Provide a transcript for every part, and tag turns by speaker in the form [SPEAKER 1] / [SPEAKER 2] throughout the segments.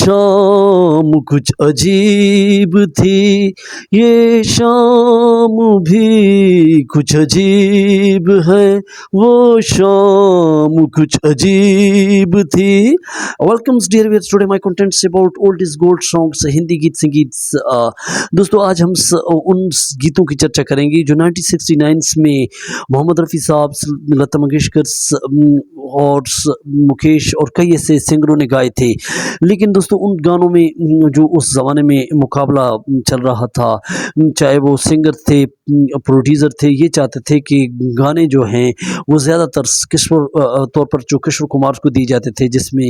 [SPEAKER 1] शाम कुछ अजीब थी, ये शाम भी कुछ अजीब है, वो शाम कुछ अजीब थी. Welcomes dear viewers, today my contents about old is gold songs, Hindi गीत संगीत. दोस्तों आज हम उन गीतों की चर्चा करेंगे जो 1969 में मोहम्मद रफ़ी साहब, लता मंगेशकर और मुकेश और कई ऐसे सिंगरों ने गाए थे. लेकिन दोस्तों उन गानों में जो उस ज़माने में मुकाबला चल रहा था, चाहे वो सिंगर थे, प्रोड्यूसर थे, ये चाहते थे कि गाने जो हैं वो ज़्यादातर किशोर तौर पर जो किशोर कुमार को दिए जाते थे, जिसमें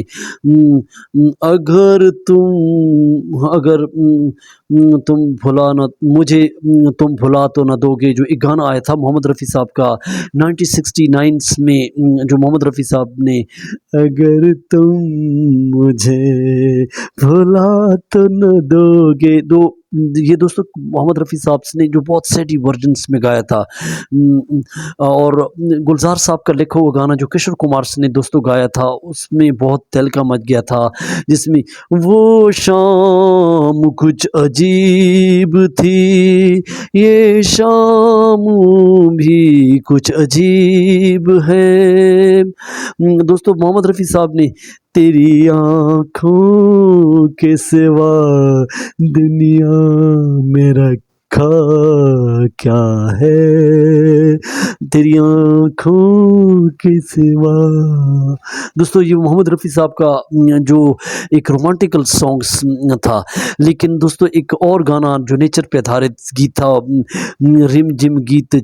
[SPEAKER 1] अगर तुम भुला ना मुझे, तुम भुला तो ना दोगे, जो एक गाना आया था मोहम्मद रफ़ी साहब का 1969 में, जो मोहम्मद रफ़ी साहब ने अगर तुम मुझे भुला तो न दोगे, ये दोस्तों मोहम्मद रफ़ी साहब ने जो बहुत सैडी वर्जन्स में गाया था. और गुलजार साहब का लिखा हुआ गाना जो किशोर कुमार ने दोस्तों गाया था, उसमें बहुत तहलका मच गया था, जिसमें वो शाम कुछ अजीब थी, ये शाम भी कुछ अजीब है. दोस्तों मोहम्मद रफ़ी साहब ने तेरी आँखों के सिवा दुनिया में रखा क्या है, तेरी आँखों के सिवा. दोस्तों ये मोहम्मद रफ़ी साहब का जो एक रोमांटिकल सॉन्ग्स था. लेकिन दोस्तों एक और गाना जो नेचर पे आधारित गीत था, रिम जिम गीत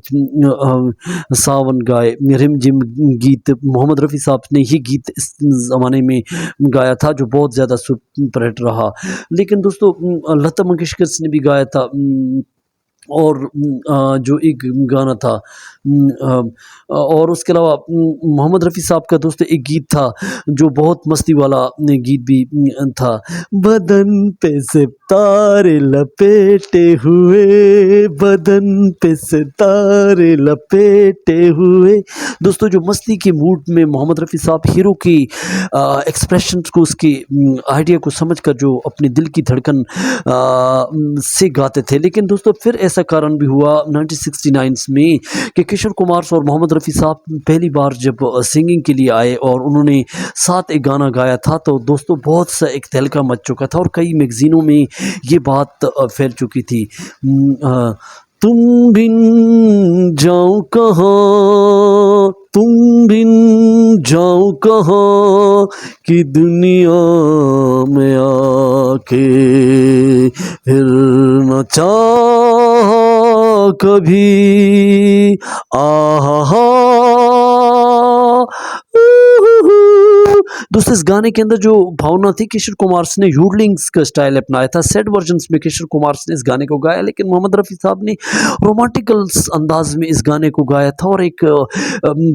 [SPEAKER 1] सावन गाए, रिम जिम गीत मोहम्मद रफ़ी साहब ने ये गीत इस ज़माने में गाया था, जो बहुत ज़्यादा सुपर हिट रहा. लेकिन दोस्तों लता मंगेशकर ने भी गाया था, और जो एक गाना था, और उसके अलावा मोहम्मद रफ़ी साहब का दोस्तों एक गीत था जो बहुत मस्ती वाला गीत भी था, बदन पे सितारे लपेटे हुए, बदन पे सितारे लपेटे हुए. दोस्तों जो मस्ती के मूड में मोहम्मद रफ़ी साहब हीरो की एक्सप्रेशन को, उसकी आइडिया को समझकर जो अपने दिल की धड़कन से गाते थे. लेकिन दोस्तों फिर ऐसा कारण भी हुआ 1969 में कि किशोर कुमार और मोहम्मद रफ़ी साहब पहली बार जब सिंगिंग के लिए आए और उन्होंने साथ एक गाना गाया था, तो दोस्तों बहुत सा एक तहलका मच चुका था और कई मैगज़ीनों में ये बात फैल चुकी थी. तुम बिन जाऊं कहाँ, तुम बिन जाऊं कहाँ कि दुनिया में आके फिर न चाहा कभी, आहा. दोस्तों इस गाने के अंदर जो भावना थी, किशोर कुमार ने यूडलिंग्स का स्टाइल अपनाया था. सैड वर्जन्स में किशोर कुमार ने इस गाने को गाया, लेकिन मोहम्मद रफ़ी साहब ने रोमांटिकल अंदाज में इस गाने को गाया था, और एक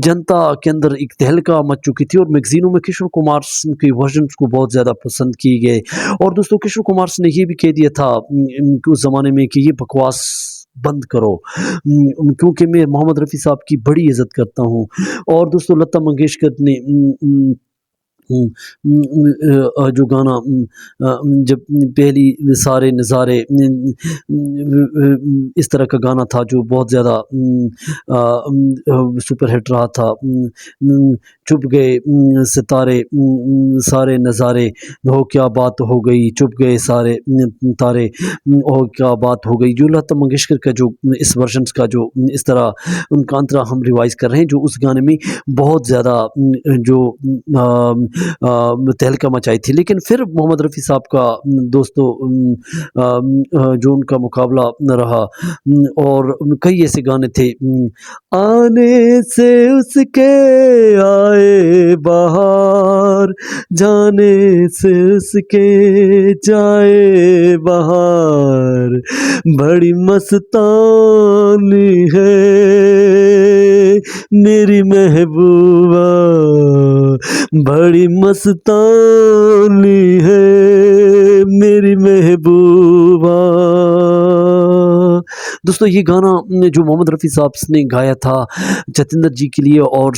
[SPEAKER 1] जनता के अंदर एक तहलका मच चुकी थी, और मैगज़ीनों में किशोर कुमार के वर्जन्स को बहुत ज़्यादा पसंद किए गए. और दोस्तों किशोर कुमार ने ये भी कह दिया था उस ज़माने में कि ये बकवास बंद करो, क्योंकि मैं मोहम्मद रफ़ी साहब की बड़ी इज़्ज़त करता हूँ. और दोस्तों लता मंगेशकर ने जो गाना जब पहली सारे नज़ारे, इस तरह का गाना था जो बहुत ज़्यादा सुपर हिट रहा था. चुप गए सितारे, सारे नज़ारे, हो क्या बात हो गई, चुप गए सारे तारे, हो क्या बात हो गई. जो लता मंगेशकर का जो इस वर्जन का जो इस तरह उनका अंतरा हम रिवाइज़ कर रहे हैं, जो उस गाने में बहुत ज़्यादा जो तहलका मचाई थी. लेकिन फिर मोहम्मद रफ़ी साहब का दोस्तों जो उनका मुकाबला रहा, और कई ऐसे गाने थे, आने से उसके आए बाहर, जाने से उसके जाए बाहर, बड़ी मस्तानी है मेरी महबूबा, बड़ी मस्तानी है मेरी महबूबा. दोस्तों ये गाना जो मोहम्मद रफ़ी साहब ने गाया था जतिंदर जी के लिए, और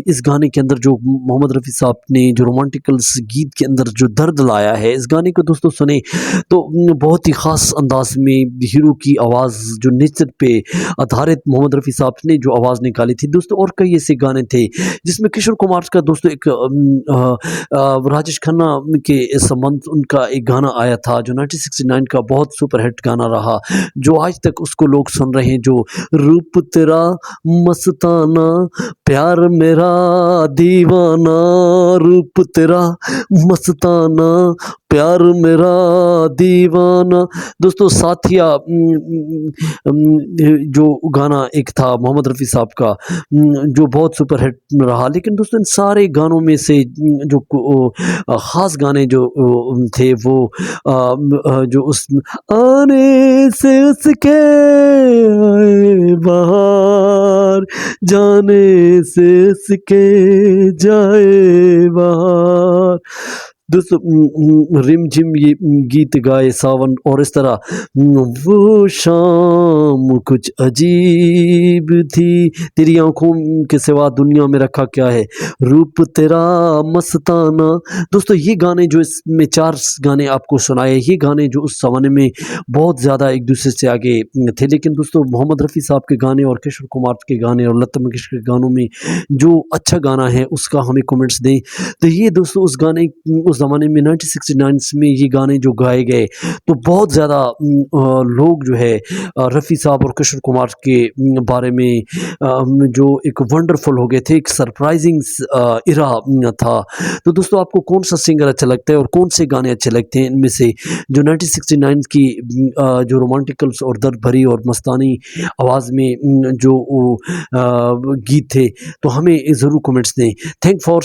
[SPEAKER 1] इस गाने के अंदर जो मोहम्मद रफ़ी साहब ने जो रोमांटिकल्स गीत के अंदर जो दर्द लाया है, इस गाने को दोस्तों सुने तो बहुत ही ख़ास अंदाज में हीरो की आवाज़ जो नेचर पे आधारित मोहम्मद रफ़ी साहब ने जो आवाज़ निकाली थी दोस्तों। और कई ऐसे गाने थे जिसमें किशोर कुमार का दोस्तों एक राजेश खन्ना के संबंध उनका एक गाना आया था जो 1969 का बहुत सुपर हिट गाना रहा, जो आज तक उसको लोग सुन रहे हैं, जो रूप तेरा मस्ताना प्यार मेरा दीवाना, रूप तेरा मस्ताना प्यार मेरा दीवाना। दोस्तों साथिया जो गाना एक था मोहम्मद रफ़ी साहब का जो बहुत सुपर हिट रहा, लेकिन दोस्तों इन सारे गानों में से जो ख़ास गाने जो थे वो जो उस आने से उसके आए बाहर, जाने से उसके जाए बाहर। दोस्तों रिम झिम ये गीत गाए सावन, और इस तरह वो शाम कुछ अजीब थी, तेरी आंखों के सिवा दुनिया में रखा क्या है, रूप तेरा मस्ताना। दोस्तों ये गाने जो इसमें 4 गाने आपको सुनाए, ये गाने जो उस ज़माने में बहुत ज़्यादा एक दूसरे से आगे थे, लेकिन दोस्तों मोहम्मद रफ़ी साहब के गाने और किशोर कुमार के गाने और लता मंगेशकर के गानों में जो अच्छा गाना है उसका हमें कमेंट्स दें। तो ये दोस्तों उस गाने उस ज़माने में 1969 में ये गाने जो गाए गए तो बहुत ज़्यादा लोग जो है रफ़ी साहब और किशोर कुमार के बारे में जो एक वंडरफुल हो गए थे, एक सरप्राइजिंग इरा था। तो दोस्तों आपको कौन सा सिंगर अच्छा लगता है और कौन से गाने अच्छे लगते हैं इनमें से, जो 1969 की जो रोमांटिकल्स और दर्द भरी और मस्तानी आवाज़ में जो गीत थे, तो हमें ज़रूर कमेंट्स दें। Thank for